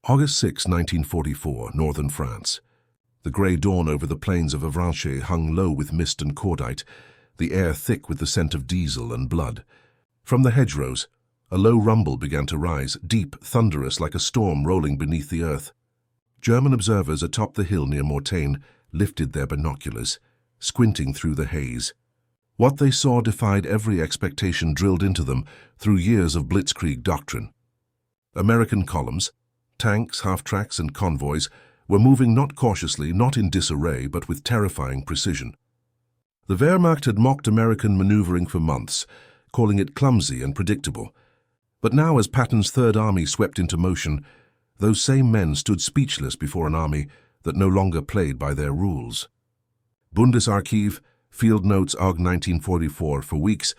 August 6, 1944, northern France. The grey dawn over the plains of Avranches hung low with mist and cordite, the air thick with the scent of diesel and blood. From the hedgerows, a low rumble began to rise, deep, thunderous, like a storm rolling beneath the earth. German observers atop the hill near Mortain lifted their binoculars, squinting through the haze. What they saw defied every expectation drilled into them through years of blitzkrieg doctrine. American columns, tanks, half-tracks, and convoys were moving not cautiously, not in disarray, but with terrifying precision. The Wehrmacht had mocked American maneuvering for months, calling it clumsy and predictable. But now, as Patton's Third Army swept into motion, those same men stood speechless before an army that no longer played by their rules. Bundesarchiv, Field Notes Aug 1944. For weeks,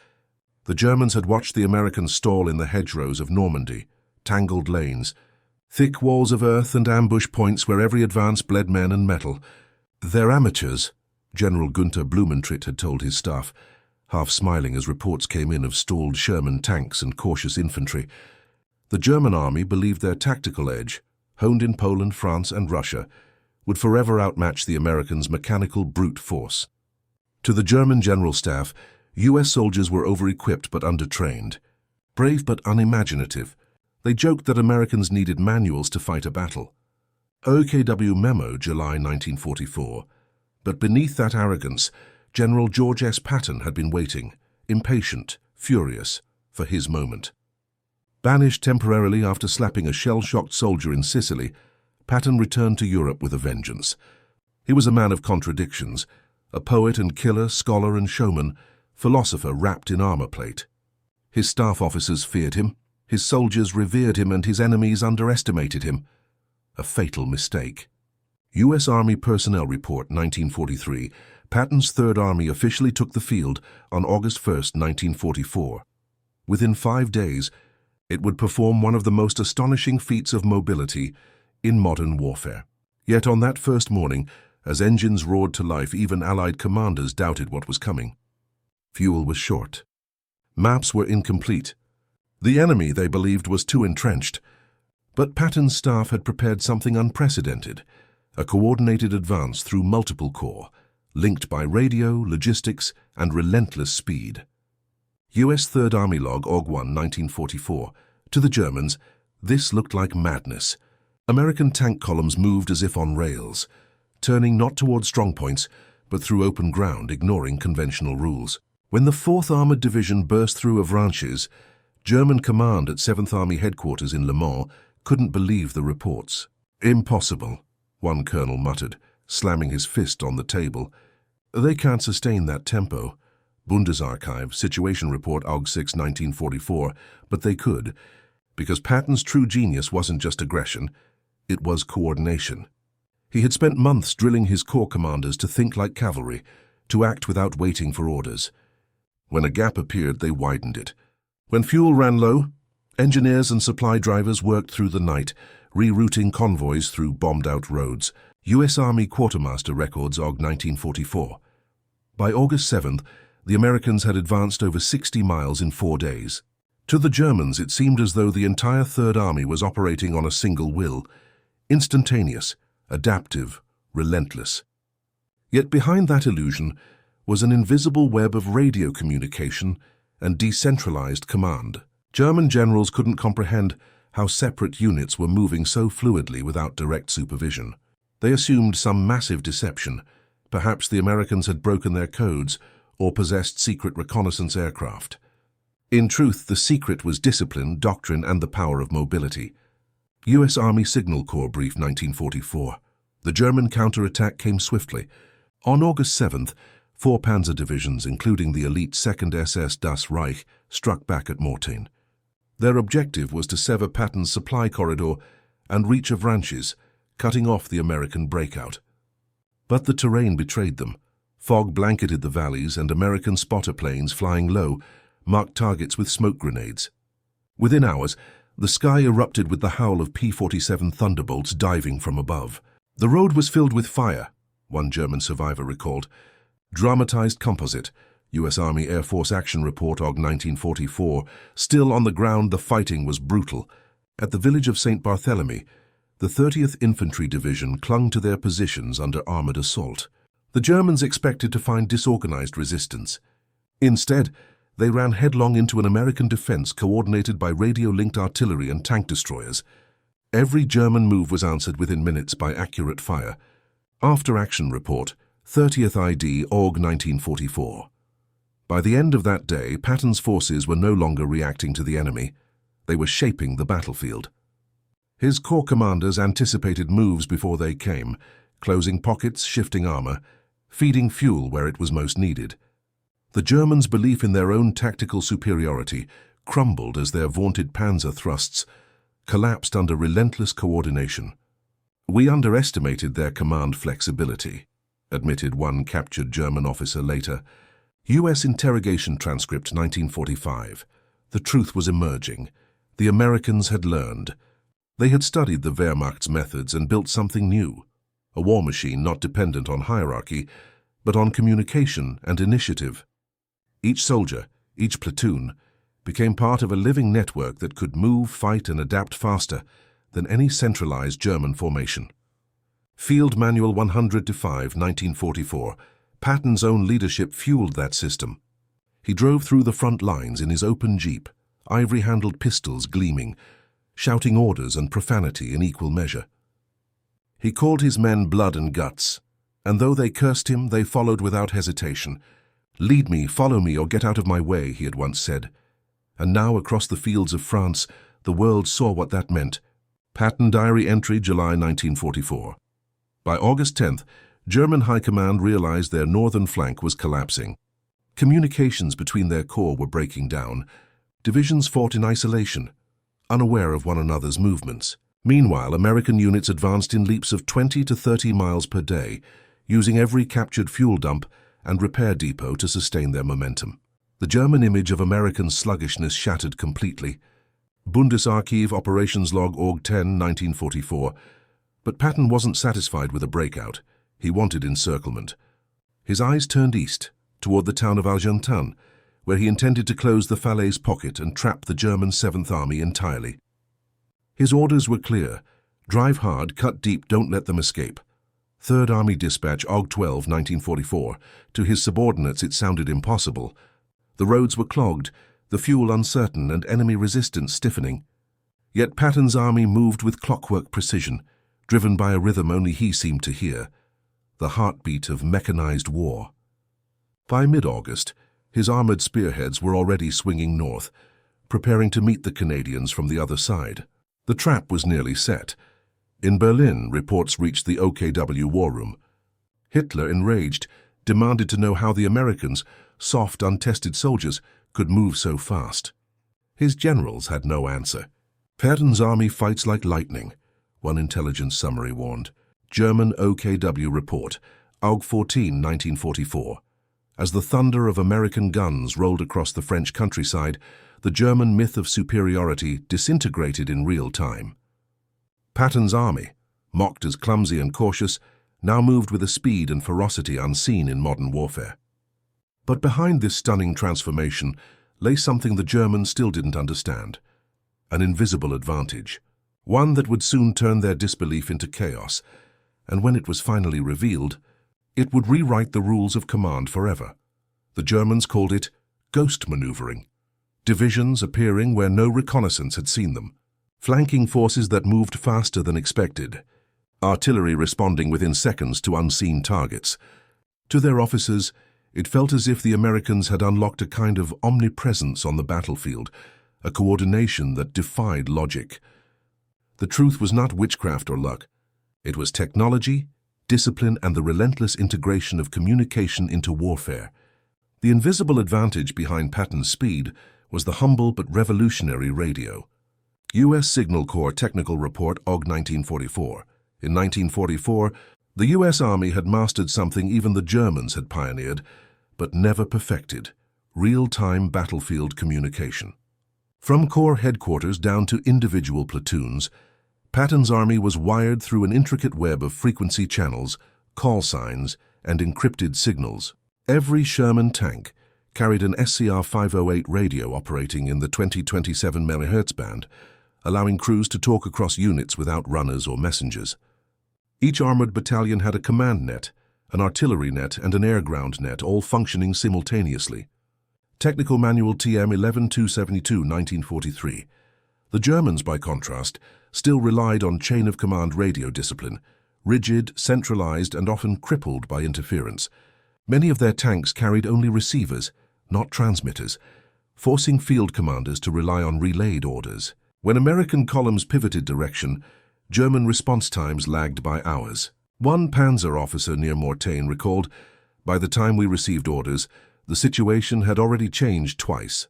the Germans had watched the Americans stall in the hedgerows of Normandy, tangled lanes, thick walls of earth and ambush points where every advance bled men and metal. "They're amateurs," General Gunther Blumentritt had told his staff, half smiling as reports came in of stalled Sherman tanks and cautious infantry. The German army believed their tactical edge, honed in Poland, France, and Russia, would forever outmatch the Americans' mechanical brute force. To the German General Staff, U.S. soldiers were over-equipped but under-trained, brave but unimaginative. They joked that Americans needed manuals to fight a battle. OKW Memo, July 1944. But beneath that arrogance, General George S. Patton had been waiting, impatient, furious, for his moment. Banished temporarily after slapping a shell-shocked soldier in Sicily, Patton returned to Europe with a vengeance. He was a man of contradictions, a poet and killer, scholar and showman, philosopher wrapped in armor plate. His staff officers feared him, his soldiers revered him, and his enemies underestimated him. A fatal mistake. U.S. Army Personnel Report 1943. Patton's Third Army officially took the field on August 1, 1944. Within 5 days, it would perform one of the most astonishing feats of mobility in modern warfare. Yet on that first morning, as engines roared to life, even Allied commanders doubted what was coming. Fuel was short. Maps were incomplete. The enemy, they believed, was too entrenched. But Patton's staff had prepared something unprecedented, a coordinated advance through multiple corps, linked by radio, logistics, and relentless speed. U.S. Third Army Log, Aug 1, 1944. To the Germans, this looked like madness. American tank columns moved as if on rails, turning not toward strongpoints, but through open ground, ignoring conventional rules. When the 4th Armored Division burst through Avranches, German command at 7th Army headquarters in Le Mans couldn't believe the reports. "Impossible," one colonel muttered, slamming his fist on the table. "They can't sustain that tempo." Bundesarchiv, Situation Report Aug 6, 1944. But they could, because Patton's true genius wasn't just aggression, it was coordination. He had spent months drilling his corps commanders to think like cavalry, to act without waiting for orders. When a gap appeared, they widened it. When fuel ran low, engineers and supply drivers worked through the night, rerouting convoys through bombed-out roads. U.S. Army Quartermaster Records, Aug 1944. By August 7th, the Americans had advanced over 60 miles in 4 days. To the Germans, it seemed as though the entire Third Army was operating on a single will, instantaneous, adaptive, relentless. Yet behind that illusion was an invisible web of radio communication and decentralized command. German generals couldn't comprehend how separate units were moving so fluidly without direct supervision. They assumed some massive deception. Perhaps the Americans had broken their codes or possessed secret reconnaissance aircraft. In truth, the secret was discipline, doctrine, and the power of mobility. U.S. Army Signal Corps Brief 1944. The German counterattack came swiftly. On August 7th, 4 panzer divisions, including the elite 2nd SS Das Reich, struck back at Mortain. Their objective was to sever Patton's supply corridor and reach Avranches, cutting off the American breakout. But the terrain betrayed them. Fog blanketed the valleys, and American spotter planes flying low marked targets with smoke grenades. Within hours, the sky erupted with the howl of P-47 Thunderbolts diving from above. "The road was filled with fire," one German survivor recalled. Dramatized composite, U.S. Army Air Force Action Report Aug 1944. Still on the ground, the fighting was brutal. At the village of St. Barthélemy, The 30th Infantry Division clung to their positions under armored assault. The Germans expected to find disorganized resistance. Instead, they ran headlong into an American defense coordinated by radio-linked artillery and tank destroyers. Every German move was answered within minutes by accurate fire. After-action report, 30th ID, Aug 1944. By the end of that day, Patton's forces were no longer reacting to the enemy. They were shaping the battlefield. His corps commanders anticipated moves before they came, closing pockets, shifting armor, feeding fuel where it was most needed. The Germans' belief in their own tactical superiority crumbled as their vaunted panzer thrusts collapsed under relentless coordination. "We underestimated their command flexibility," admitted one captured German officer later. U.S. interrogation transcript 1945. The truth was emerging. The Americans had learned. They had studied the Wehrmacht's methods and built something new, a war machine not dependent on hierarchy, but on communication and initiative. Each soldier, each platoon, became part of a living network that could move, fight, and adapt faster than any centralized German formation. Field Manual 100-5, 1944. Patton's own leadership fueled that system. He drove through the front lines in his open jeep, ivory-handled pistols gleaming, shouting orders and profanity in equal measure. He called his men blood and guts, and though they cursed him, they followed without hesitation. "Lead me, follow me, or get out of my way," he had once said. And now, across the fields of France, the world saw what that meant. Patton Diary Entry, July 1944. By August 10th, German High Command realized their northern flank was collapsing. Communications between their corps were breaking down. Divisions fought in isolation, unaware of one another's movements. Meanwhile, American units advanced in leaps of 20 to 30 miles per day, using every captured fuel dump and repair depot to sustain their momentum. The German image of American sluggishness shattered completely. Bundesarchiv Operations Log Aug 10, 1944. But Patton wasn't satisfied with a breakout. He wanted encirclement. His eyes turned east, toward the town of Argentan, where he intended to close the Falaise pocket and trap the German 7th Army entirely. His orders were clear: drive hard, cut deep, don't let them escape. 3rd Army Dispatch, Aug 12, 1944. To his subordinates it sounded impossible. The roads were clogged, the fuel uncertain, and enemy resistance stiffening. Yet Patton's army moved with clockwork precision, driven by a rhythm only he seemed to hear, the heartbeat of mechanized war. By mid-August, his armored spearheads were already swinging north, preparing to meet the Canadians from the other side. The trap was nearly set. In Berlin, reports reached the OKW war room. Hitler, enraged, demanded to know how the Americans, soft, untested soldiers, could move so fast. His generals had no answer. "Patton's army fights like lightning," one intelligence summary warned. German OKW report, Aug 14, 1944. As the thunder of American guns rolled across the French countryside, the German myth of superiority disintegrated in real time. Patton's army, mocked as clumsy and cautious, now moved with a speed and ferocity unseen in modern warfare. But behind this stunning transformation lay something the Germans still didn't understand: an invisible advantage, one that would soon turn their disbelief into chaos, and when it was finally revealed, it would rewrite the rules of command forever. The Germans called it ghost maneuvering, divisions appearing where no reconnaissance had seen them, flanking forces that moved faster than expected, artillery responding within seconds to unseen targets. To their officers, it felt as if the Americans had unlocked a kind of omnipresence on the battlefield, a coordination that defied logic. The truth was not witchcraft or luck. It was technology, discipline, and the relentless integration of communication into warfare. The invisible advantage behind Patton's speed was the humble but revolutionary radio. U.S. Signal Corps Technical Report, Aug 1944. In 1944, the U.S. Army had mastered something even the Germans had pioneered, but never perfected: real-time battlefield communication. From Corps headquarters down to individual platoons, Patton's army was wired through an intricate web of frequency channels, call signs, and encrypted signals. Every Sherman tank carried an SCR 508 radio operating in the 2027 MHz band, allowing crews to talk across units without runners or messengers. Each armored battalion had a command net, an artillery net, and an air-ground net, all functioning simultaneously. Technical Manual TM 11272, 1943. The Germans, by contrast, still relied on chain-of-command radio discipline, rigid, centralized, and often crippled by interference. Many of their tanks carried only receivers, not transmitters, forcing field commanders to rely on relayed orders. When American columns pivoted direction, German response times lagged by hours. One panzer officer near Mortain recalled, "By the time we received orders, the situation had already changed twice."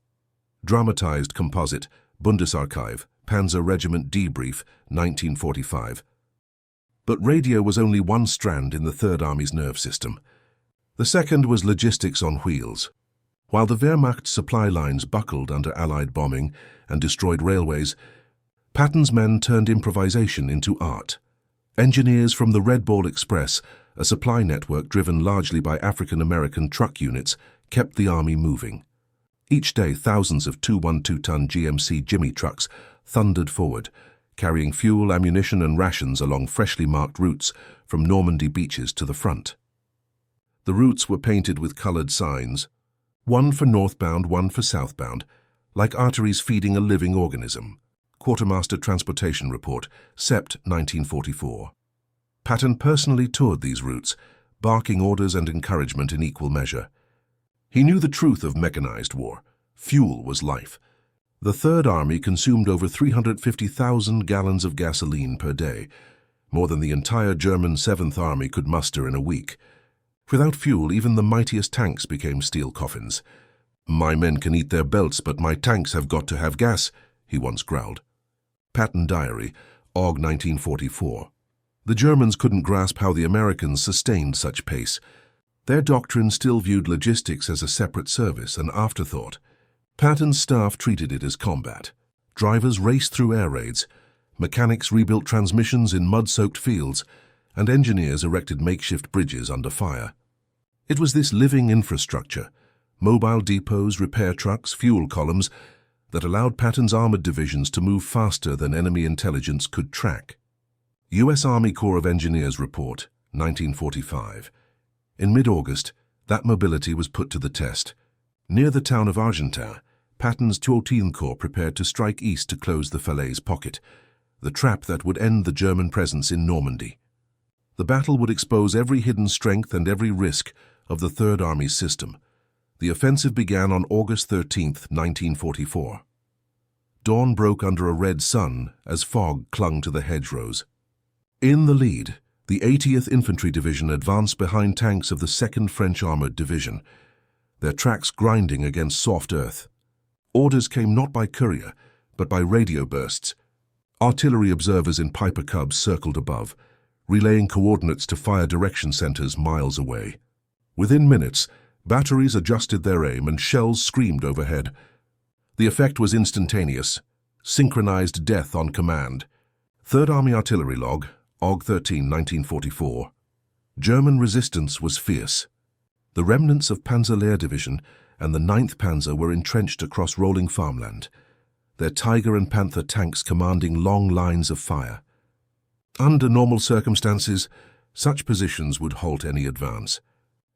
Dramatized composite, Bundesarchiv, Panzer Regiment Debrief, 1945. But radio was only one strand in the Third Army's nerve system. The second was logistics on wheels. While the Wehrmacht's supply lines buckled under Allied bombing and destroyed railways, Patton's men turned improvisation into art. Engineers from the Red Ball Express, a supply network driven largely by African-American truck units, kept the army moving. Each day, thousands of 212-ton GMC Jimmy trucks thundered forward, carrying fuel, ammunition, and rations along freshly marked routes from Normandy beaches to the front. The routes were painted with colored signs, one for northbound, one for southbound, like arteries feeding a living organism. Quartermaster Transportation Report, Sept. 1944. Patton personally toured these routes, barking orders and encouragement in equal measure. He knew the truth of mechanized war. Fuel was life. The Third Army consumed over 350,000 gallons of gasoline per day, more than the entire German Seventh Army could muster in a week. Without fuel, even the mightiest tanks became steel coffins. "My men can eat their belts, but my tanks have got to have gas," he once growled. Patton Diary, Aug. 1944. The Germans couldn't grasp how the Americans sustained such pace. Their doctrine still viewed logistics as a separate service, an afterthought. Patton's staff treated it as combat. Drivers raced through air raids, mechanics rebuilt transmissions in mud-soaked fields, and engineers erected makeshift bridges under fire. It was this living infrastructure, mobile depots, repair trucks, fuel columns, that allowed Patton's armored divisions to move faster than enemy intelligence could track. U.S. Army Corps of Engineers Report, 1945. In mid-August, that mobility was put to the test. Near the town of Argentan, Patton's 14th Corps prepared to strike east to close the Falaise Pocket, the trap that would end the German presence in Normandy. The battle would expose every hidden strength and every risk of the Third Army's system. The offensive began on August 13, 1944. Dawn broke under a red sun as fog clung to the hedgerows. In the lead, the 80th Infantry Division advanced behind tanks of the 2nd French Armored Division, their tracks grinding against soft earth. Orders came not by courier, but by radio bursts. Artillery observers in Piper Cubs circled above, relaying coordinates to fire direction centers miles away. Within minutes, batteries adjusted their aim and shells screamed overhead. The effect was instantaneous, synchronized death on command. Third Army Artillery Log, Aug. 13, 1944. German resistance was fierce. The remnants of Panzerlehr Division and the 9th Panzer were entrenched across rolling farmland, their Tiger and Panther tanks commanding long lines of fire. Under normal circumstances, such positions would halt any advance.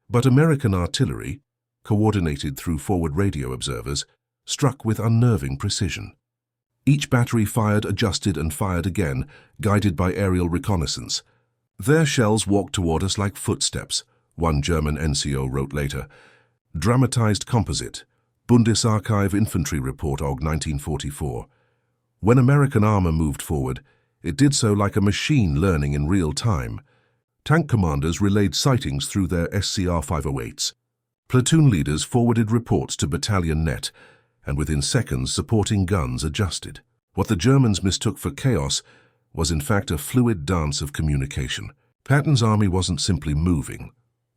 But American artillery, coordinated through forward radio observers, struck with unnerving precision. Each battery fired, adjusted, and fired again, guided by aerial reconnaissance. "Their shells walked toward us like footsteps," one German NCO wrote later. Dramatized composite, Bundesarchiv Infantry Report, Aug. 1944. When American armor moved forward, it did so like a machine learning in real time. Tank commanders relayed sightings through their SCR 508s. Platoon leaders forwarded reports to battalion net, and within seconds supporting guns adjusted. What the Germans mistook for chaos was in fact a fluid dance of communication. Patton's army wasn't simply moving,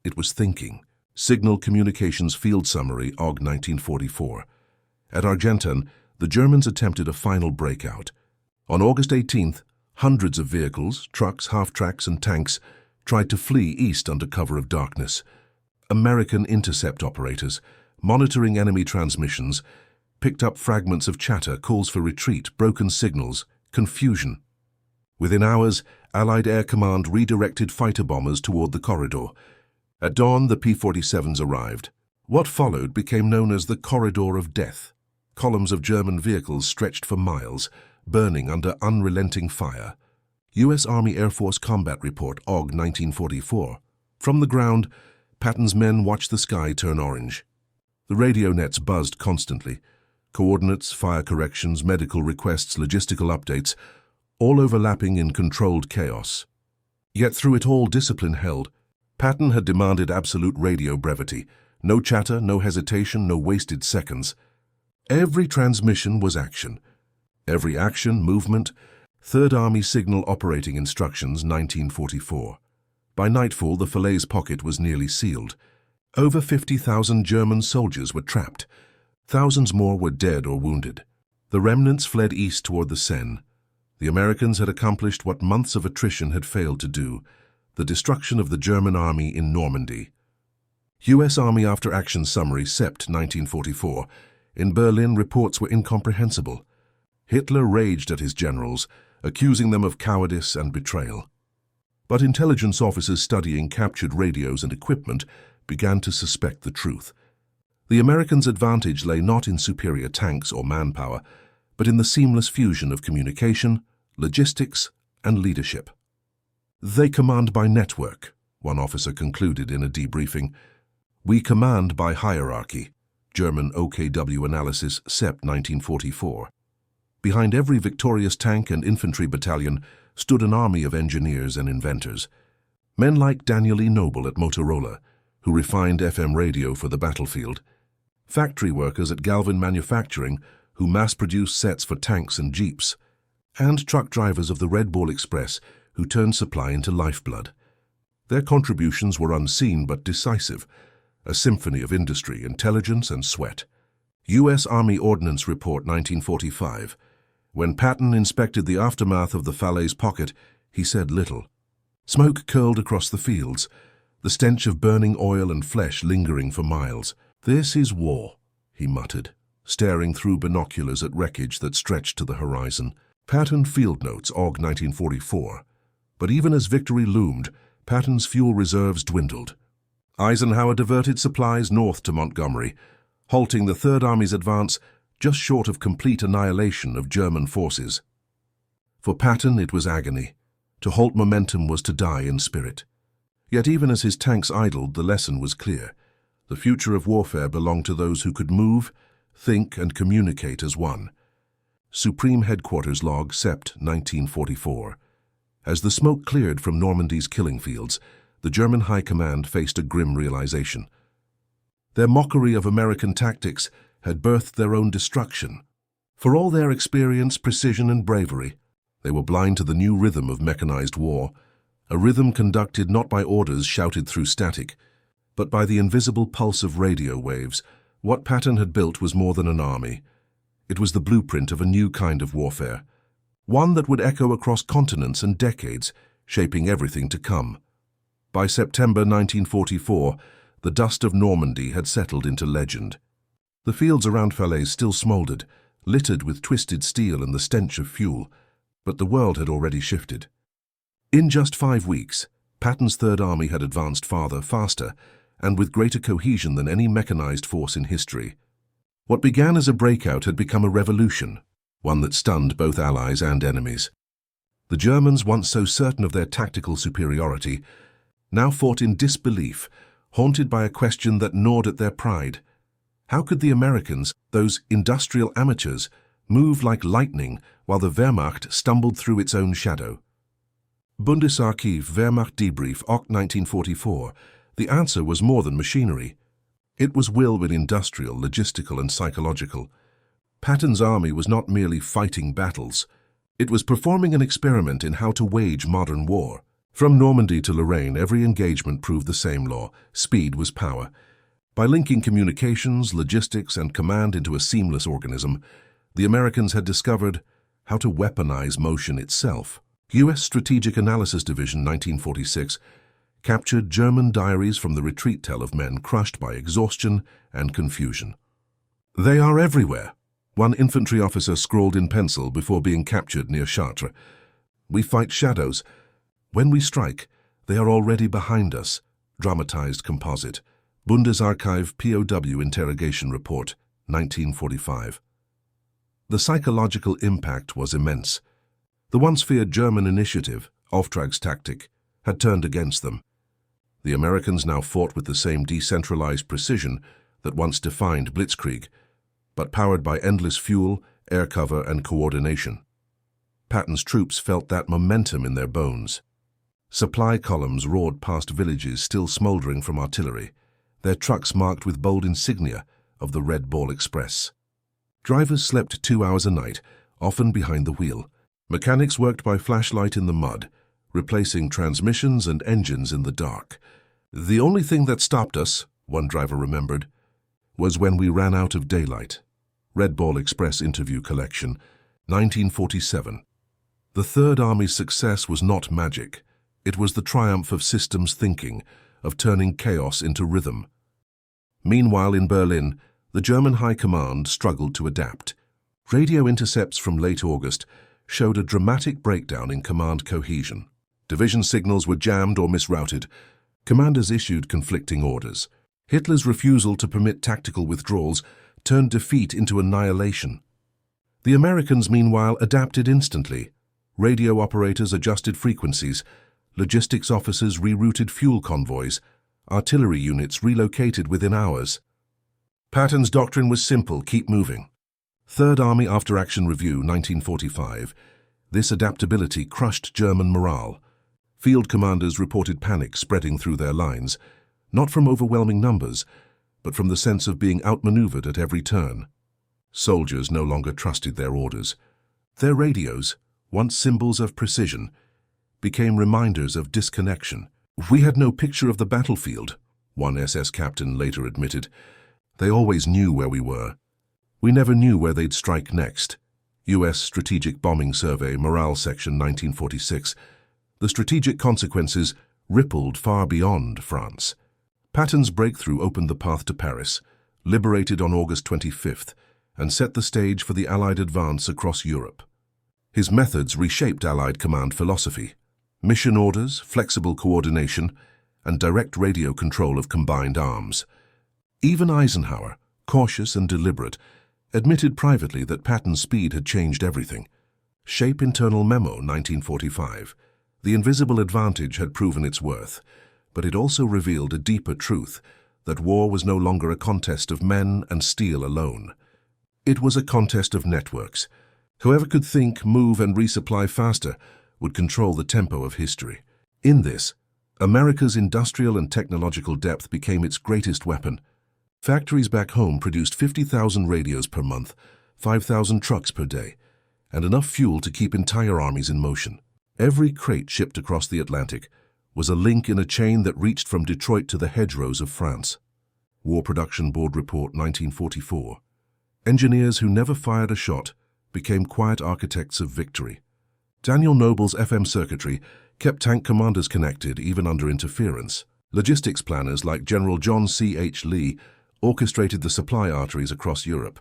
it was thinking. Signal Communications Field Summary, Aug. 1944. At Argentan, the Germans attempted a final breakout. On August 18th, hundreds of vehicles, trucks, half-tracks, and tanks tried to flee east under cover of darkness. American intercept operators, monitoring enemy transmissions, picked up fragments of chatter, calls for retreat, broken signals, confusion. Within hours, Allied Air Command redirected fighter bombers toward the corridor. At dawn, the P-47s arrived. What followed became known as the Corridor of Death. Columns of German vehicles stretched for miles, burning under unrelenting fire. U.S. Army Air Force Combat Report, OG 1944. From the ground, Patton's men watched the sky turn orange. The radio nets buzzed constantly. Coordinates, fire corrections, medical requests, logistical updates, all overlapping in controlled chaos. Yet through it all, discipline held. Patton had demanded absolute radio brevity. No chatter, no hesitation, no wasted seconds. Every transmission was action. Every action, movement. Third Army Signal Operating Instructions, 1944. By nightfall, the Falaise pocket was nearly sealed. Over 50,000 German soldiers were trapped. Thousands more were dead or wounded. The remnants fled east toward the Seine. The Americans had accomplished what months of attrition had failed to do, the destruction of the German army in Normandy. U.S. Army After Action Summary, Sept. 1944. In Berlin, reports were incomprehensible. Hitler raged at his generals, accusing them of cowardice and betrayal. But intelligence officers studying captured radios and equipment began to suspect the truth. The Americans' advantage lay not in superior tanks or manpower, but in the seamless fusion of communication, logistics, and leadership. "They command by network," one officer concluded in a debriefing. "We command by hierarchy." German OKW analysis, Sept. 1944. Behind every victorious tank and infantry battalion stood an army of engineers and inventors. Men like Daniel E. Noble at Motorola, who refined FM radio for the battlefield. Factory workers at Galvin Manufacturing, who mass-produced sets for tanks and jeeps. And truck drivers of the Red Ball Express, who turned supply into lifeblood. Their contributions were unseen but decisive, a symphony of industry, intelligence, and sweat. U.S. Army Ordnance Report, 1945. When Patton inspected the aftermath of the Falaise pocket, he said little. Smoke curled across the fields, the stench of burning oil and flesh lingering for miles. "This is war," he muttered, staring through binoculars at wreckage that stretched to the horizon. Patton Field Notes, OG 1944. But even as victory loomed, Patton's fuel reserves dwindled. Eisenhower diverted supplies north to Montgomery, halting the Third Army's advance just short of complete annihilation of German forces. For Patton, it was agony. To halt momentum was to die in spirit. Yet even as his tanks idled, the lesson was clear. The future of warfare belonged to those who could move, think, and communicate as one. Supreme Headquarters Log, Sept. 1944. As the smoke cleared from Normandy's killing fields, the German High Command faced a grim realization. Their mockery of American tactics had birthed their own destruction. For all their experience, precision, and bravery, they were blind to the new rhythm of mechanized war, a rhythm conducted not by orders shouted through static, but by the invisible pulse of radio waves. What Patton had built was more than an army. It was the blueprint of a new kind of warfare, one that would echo across continents and decades, shaping everything to come. By September 1944, the dust of Normandy had settled into legend. The fields around Falaise still smoldered, littered with twisted steel and the stench of fuel, but the world had already shifted. In just 5 weeks, Patton's Third Army had advanced farther, faster, and with greater cohesion than any mechanized force in history. What began as a breakout had become a revolution, one that stunned both allies and enemies. The Germans, once so certain of their tactical superiority, now fought in disbelief, haunted by a question that gnawed at their pride. How could the Americans, those industrial amateurs, move like lightning while the Wehrmacht stumbled through its own shadow? Bundesarchiv Wehrmacht Debrief, Oct. 1944. The answer was more than machinery. It was will in industrial, logistical, and psychological. Patton's army was not merely fighting battles. It was performing an experiment in how to wage modern war. From Normandy to Lorraine, every engagement proved the same law. Speed was power. By linking communications, logistics, and command into a seamless organism, the Americans had discovered how to weaponize motion itself. U.S. Strategic Analysis Division, 1946, captured German diaries from the retreat tell of men crushed by exhaustion and confusion. "They are everywhere," One infantry officer scrawled in pencil before being captured near Chartres. "We fight shadows. When we strike, they are already behind us." Dramatized composite. Bundesarchiv POW Interrogation Report, 1945. The psychological impact was immense. The once feared German initiative, Auftragstaktik, had turned against them. The Americans now fought with the same decentralized precision that once defined Blitzkrieg, but powered by endless fuel, air cover, and coordination. Patton's troops felt that momentum in their bones. Supply columns roared past villages still smoldering from artillery, their trucks marked with bold insignia of the Red Ball Express. Drivers slept 2 hours a night, often behind the wheel. Mechanics worked by flashlight in the mud, replacing transmissions and engines in the dark. "The only thing that stopped us," one driver remembered, "was when we ran out of daylight." Red Ball Express Interview Collection, 1947. The Third Army's success was not magic. It was the triumph of systems thinking, of turning chaos into rhythm. Meanwhile, in Berlin, the German High Command struggled to adapt. Radio intercepts from late August showed a dramatic breakdown in command cohesion. Division signals were jammed or misrouted. Commanders issued conflicting orders. Hitler's refusal to permit tactical withdrawals turned defeat into annihilation. The Americans, meanwhile, adapted instantly. Radio operators adjusted frequencies. Logistics officers rerouted fuel convoys. Artillery units relocated within hours. Patton's doctrine was simple: keep moving. Third Army After Action Review, 1945. This adaptability crushed German morale. Field commanders reported panic spreading through their lines, not from overwhelming numbers, but from the sense of being outmaneuvered at every turn. Soldiers no longer trusted their orders. Their radios, once symbols of precision, became reminders of disconnection. "We had no picture of the battlefield," one SS captain later admitted. "They always knew where we were. We never knew where they'd strike next." U.S. Strategic Bombing Survey, Morale Section, 1946. The strategic consequences rippled far beyond France. Patton's breakthrough opened the path to Paris, liberated on August 25th, and set the stage for the Allied advance across Europe. His methods reshaped Allied command philosophy: mission orders, flexible coordination, and direct radio control of combined arms. Even Eisenhower, cautious and deliberate, admitted privately that Patton's speed had changed everything. Shape Internal Memo, 1945. The invisible advantage had proven its worth, but it also revealed a deeper truth, that war was no longer a contest of men and steel alone. It was a contest of networks. Whoever could think, move, and resupply faster would control the tempo of history. In this, America's industrial and technological depth became its greatest weapon. Factories back home produced 50,000 radios per month, 5,000 trucks per day, and enough fuel to keep entire armies in motion. Every crate shipped across the Atlantic was a link in a chain that reached from Detroit to the hedgerows of France. War Production Board Report, 1944. Engineers who never fired a shot became quiet architects of victory. Daniel Noble's FM circuitry kept tank commanders connected even under interference. Logistics planners like General John C. H. Lee orchestrated the supply arteries across Europe.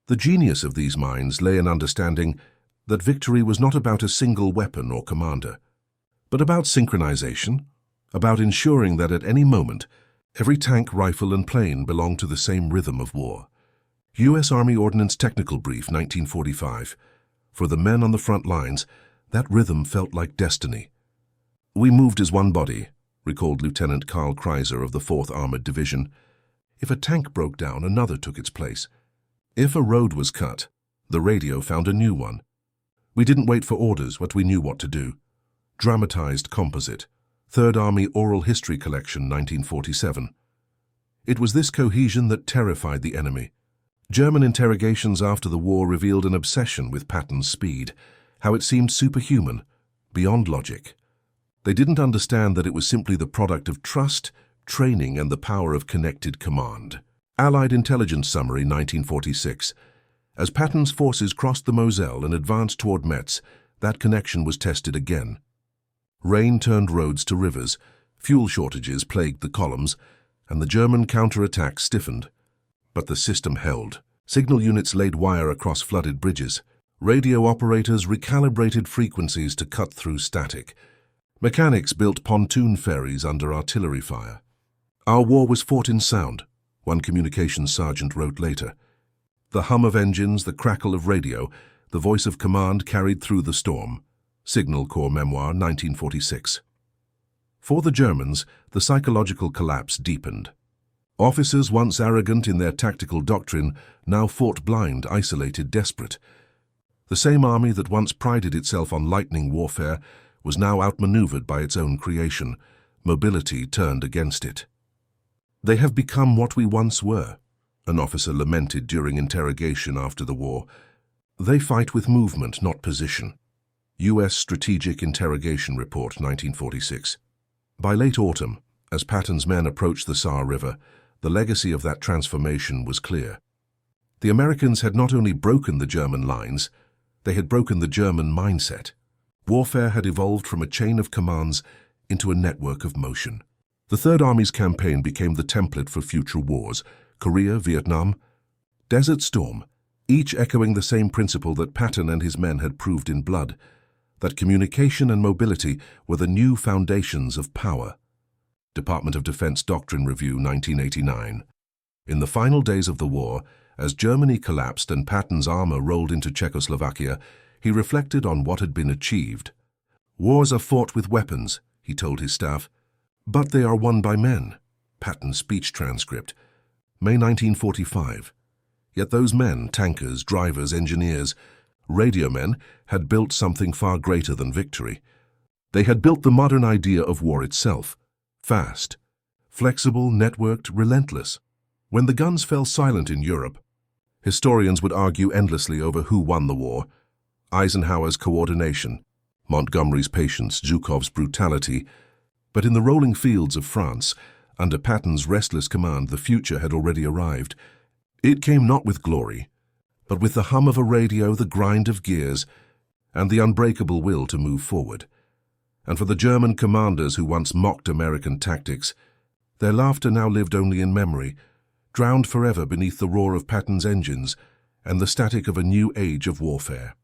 The genius of these minds lay in understanding that victory was not about a single weapon or commander, but about synchronization, about ensuring that at any moment, every tank, rifle, and plane belonged to the same rhythm of war. U.S. Army Ordnance Technical Brief, 1945. For the men on the front lines, that rhythm felt like destiny. "We moved as one body," recalled Lieutenant Karl Kreiser of the 4th Armored Division. If a tank broke down, another took its place. If a road was cut, the radio found a new one. We didn't wait for orders, but we knew what to do. Dramatized composite. Third Army Oral History Collection, 1947. It was this cohesion that terrified the enemy. German interrogations after the war revealed an obsession with Patton's speed, how it seemed superhuman, beyond logic. They didn't understand that it was simply the product of trust, training, and the power of connected command. Allied Intelligence Summary, 1946. As Patton's forces crossed the Moselle and advanced toward Metz, that connection was tested again. Rain turned roads to rivers, fuel shortages plagued the columns, and the German counterattack stiffened. But the system held. Signal units laid wire across flooded bridges. Radio operators recalibrated frequencies to cut through static. Mechanics built pontoon ferries under artillery fire. Our war was fought in sound, one communications sergeant wrote later. The hum of engines, the crackle of radio, the voice of command carried through the storm. Signal Corps Memoir, 1946. For the Germans, the psychological collapse deepened. Officers once arrogant in their tactical doctrine now fought blind, isolated, desperate. The same army that once prided itself on lightning warfare was now outmaneuvered by its own creation. Mobility turned against it. "They have become what we once were," an officer lamented during interrogation after the war. "They fight with movement, not position." U.S. Strategic Interrogation Report, 1946. By late autumn, as Patton's men approached the Saar River, the legacy of that transformation was clear. The Americans had not only broken the German lines, they had broken the German mindset. Warfare had evolved from a chain of commands into a network of motion. The Third Army's campaign became the template for future wars: Korea, Vietnam, Desert Storm, each echoing the same principle that Patton and his men had proved in blood, that communication and mobility were the new foundations of power. Department of Defense Doctrine Review, 1989. In the final days of the war, as Germany collapsed and Patton's armor rolled into Czechoslovakia, he reflected on what had been achieved. "Wars are fought with weapons," he told his staff, "but they are won by men." Patton's speech transcript, May 1945. Yet those men, tankers, drivers, engineers, radiomen, had built something far greater than victory. They had built the modern idea of war itself. Fast, flexible, networked, relentless. When the guns fell silent in Europe, historians would argue endlessly over who won the war: Eisenhower's coordination, Montgomery's patience, Zhukov's brutality. But in the rolling fields of France, under Patton's restless command, the future had already arrived. It came not with glory, but with the hum of a radio, the grind of gears, and the unbreakable will to move forward. And for the German commanders who once mocked American tactics, their laughter now lived only in memory, drowned forever beneath the roar of Patton's engines and the static of a new age of warfare.